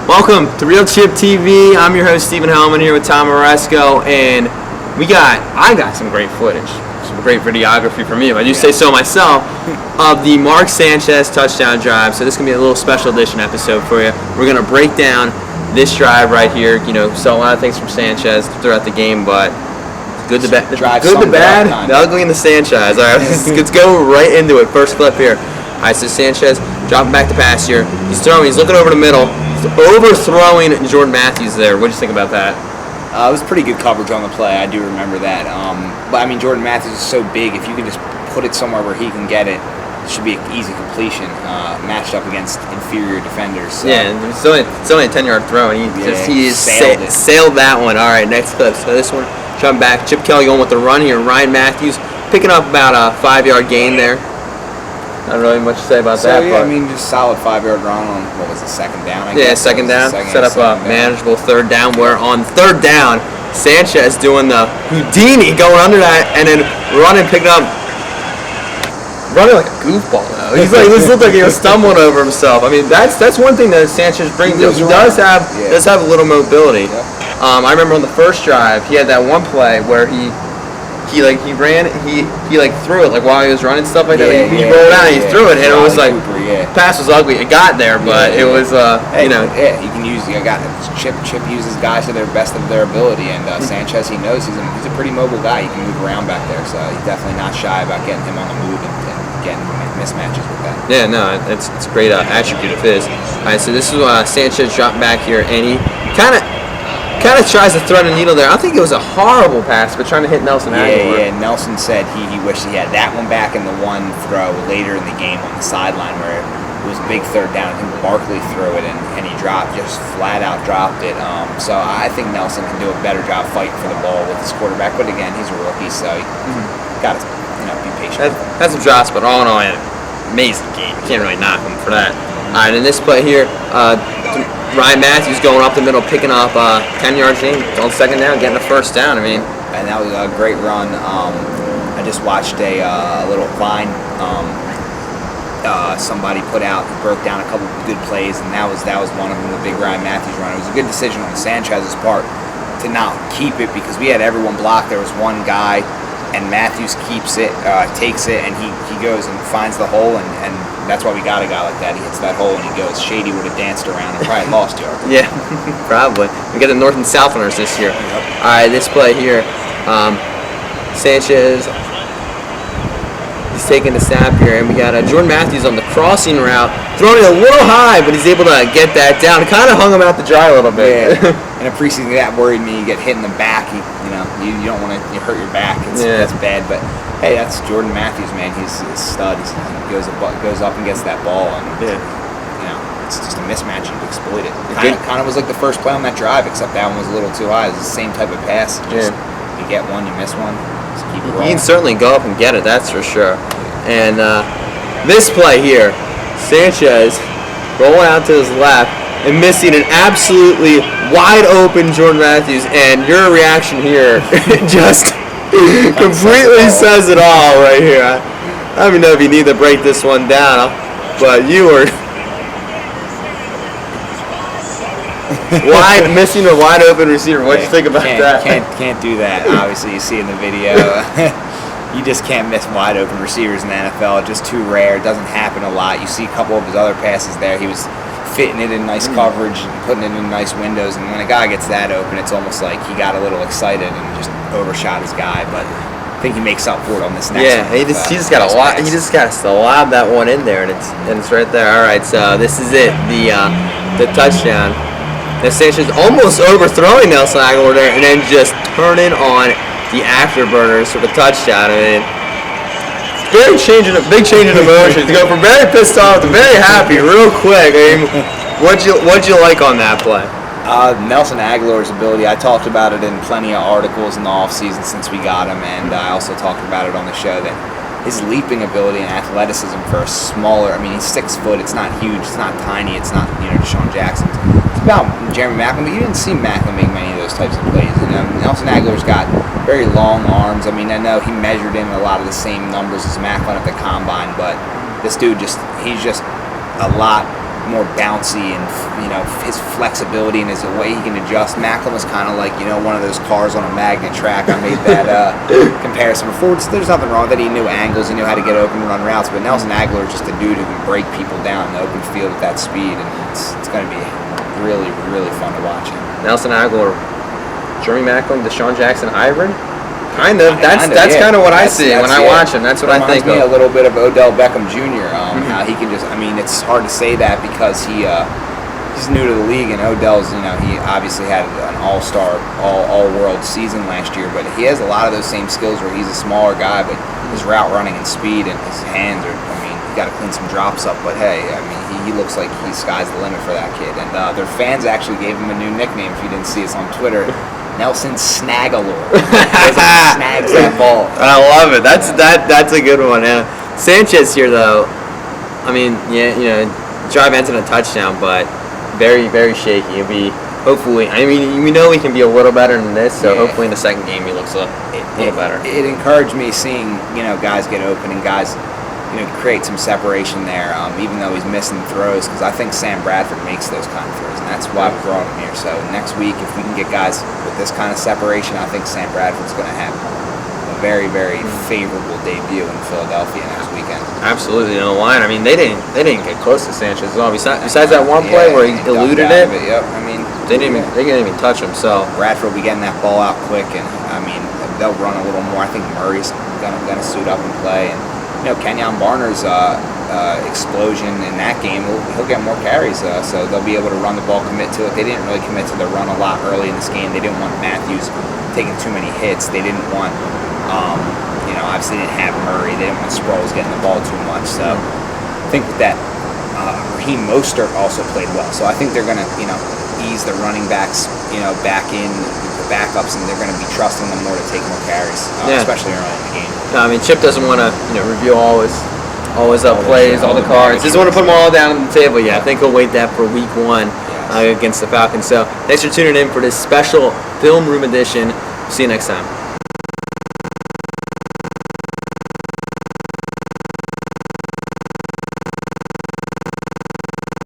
Welcome to Real Chip TV. I'm your host, Stephen Hellman, here with Tom Moresco, and I got some great footage, some great videography from me, if I do say so myself, of the Mark Sanchez Touchdown Drive. So this is going to be a little special edition episode for you. We're going to break down this drive right here. You know, saw a lot of things from Sanchez throughout the game, but good to bad, the ugly and the Sanchez. All right, let's go right into it. First clip here. All right, so Sanchez dropping back to pass here. He's looking over the middle. Overthrowing Jordan Matthews there. What do you think about that? It was pretty good coverage on the play. I do remember that. But I mean, Jordan Matthews is so big. If you can just put it somewhere where he can get it, it should be an easy completion. Matched up against inferior defenders. So. Yeah, it's only a 10-yard throw, and he sailed that one. All right, next clip. So this one, jump back. Chip Kelly going with the run here. Ryan Matthews picking up about a 5-yard gain there. Not really much to say about that. Yeah, I mean, just solid 5-yard run on, what was it, second down? Second down. Set up a manageable third down, where on third down, Sanchez doing the Houdini, going under that, and then running like a goofball, though. He's like, this looked like he was stumbling over himself. I mean, that's one thing that Sanchez brings. He does have a little mobility. Yep. I remember on the first drive, he had that one play where he ran, he threw it while he was running, stuff like that. He rolled out and he threw it, and it was like pass was ugly. It got there, but it was you can use Chip uses guys to their best of their ability, and Sanchez, he knows he's a pretty mobile guy. He can move around back there, so he's definitely not shy about getting him on the move and getting mismatches with that. Yeah, no, it's a great attribute of his. All right, so this is Sanchez dropped back here, and he kind of tries to thread a needle there. I think it was a horrible pass, but trying to hit Nelson Aguilar. Yeah, Nelson said he wished he had that one back in the one throw later in the game on the sideline where it was a big third down. I think Barkley threw it and he just flat out dropped it. So I think Nelson can do a better job fighting for the ball with his quarterback. But again, he's a rookie, so you got to be patient. Had some drops, but all in all, an amazing game. You can't really knock him for that. All right, in this play here, Ryan Matthews going up the middle, picking up 10 yards in on second down, getting a first down. I mean, and that was a great run. I just watched a little Vine somebody put out, broke down a couple of good plays, and that was one of them, the big Ryan Matthews run. It was a good decision on Sanchez's part to not keep it because we had everyone blocked. There was one guy, and Matthews keeps it, takes it, and he goes and finds the hole, and that's why we got a guy like that. He hits that hole and he goes. Shady would have danced around and probably lost yards. Yeah, probably. We got the North and Southerners this year. Yep. All right, this play here, Sanchez, he's taking the snap here, and we got Jordan Matthews on the crossing route, throwing it a little high, but he's able to get that down. Kind of hung him out to dry a little bit. Yeah. In a preseason, that worried me. You get hit in the back. You don't want to hurt your back. That's bad, but. Hey, that's Jordan Matthews, man. He's a stud. He goes up and gets that ball, and it's just a mismatch. You exploit it. Kind of was like the first play on that drive, except that one was a little too high. It's the same type of pass. Just you get one, you miss one. Just keep it rolling. You can certainly go up and get it. That's for sure. And this play here, Sanchez rolling out to his left and missing an absolutely wide open Jordan Matthews. And your reaction here just. Completely says it all right here. I don't even know if you need to break this one down, but you were missing a wide open receiver. What do you think about that? Can't do that. Obviously, you see in the video, you just can't miss wide open receivers in the NFL. Just too rare. It doesn't happen a lot. You see a couple of his other passes there. He was fitting it in nice coverage and putting it in nice windows. And when a guy gets that open, it's almost like he got a little excited and just overshot his guy. But I think he makes up for it on this next one. He just got to lob that one in there, and it's right there. All right, so this is it, the touchdown. Now Sanchez almost overthrowing Nelson Aguilar there, and then just turning on the afterburners for the touchdown. I mean, big change in emotions. You go from very pissed off to very happy real quick. I mean, what'd you like on that play? Nelson Aguilar's ability, I talked about it in plenty of articles in the offseason since we got him, and I also talked about it on the show that his leaping ability and athleticism for a smaller. I mean, he's 6 foot. It's not huge. It's not tiny. It's not Deshaun Jackson. It's about Jeremy Maclin, but you didn't see Maclin make many of those types of plays. Nelson Aguilar's got very long arms. I mean, I know he measured in a lot of the same numbers as Maclin at the combine, but this dude he's just a lot more bouncy, and his flexibility and his way he can adjust. Maclin was kind of like one of those cars on a magnet track. I made that comparison before. There's nothing wrong with it. He knew angles, he knew how to get open and run routes. But Nelson Aguilar is just a dude who can break people down in the open field at that speed, and it's going to be really, really fun to watch him. Nelson Aguilar, Jeremy Maclin, Deshaun Jackson hybrid. Kind of. That's yeah. kind of what I see when I watch him. That's what I think of. Reminds me a little bit of Odell Beckham Jr. How he can just. I mean, it's hard to say that because he's new to the league, and Odell's. He obviously had an all-star, all-world season last year, but he has a lot of those same skills where he's a smaller guy, but his route running and speed and his hands are. I mean, you got to clean some drops up, but hey, I mean, he looks like sky's the limit for that kid, and their fans actually gave him a new nickname. If you didn't see us on Twitter. Nelson Snagalore. Snags that ball. I love it. That's a good one. Yeah. Sanchez here, though. I mean, drive ends in a touchdown, but very, very shaky. He'll be hopefully. I mean, we know he can be a little better than this, so hopefully in the second game he looks a little better. It encouraged me seeing guys get open and guys create some separation there, even though he's missing throws, because I think Sam Bradford makes those kind of throws, and that's why we brought him here. So next week, if we can get guys with this kind of separation, I think Sam Bradford's going to have a very, very favorable debut in Philadelphia next weekend. Absolutely, line. I mean, they didn't get close to Sanchez at all. Besides that one play where he eluded it. Yep. I mean, they didn't even touch him. So Bradford will be getting that ball out quick, and I mean, they'll run a little more. I think Murray's going to suit up and play, and Kenyon Barner's explosion in that game, he'll get more carries, so they'll be able to run the ball, commit to it. They didn't really commit to the run a lot early in this game. They didn't want Matthews taking too many hits. They didn't want, obviously they didn't have Murray. They didn't want Sproles getting the ball too much. So I think with that, Raheem Mostert also played well. So I think they're going to, ease the running backs, back in the backups, and they're going to be trusting them more to take more carries, especially early in the game. No, I mean, Chip doesn't want to, review all his plays, all the cards. He doesn't want to put them all down on the table yet. I think he'll wait that for week 1 against the Falcons. So thanks for tuning in for this special film room edition. See you next time.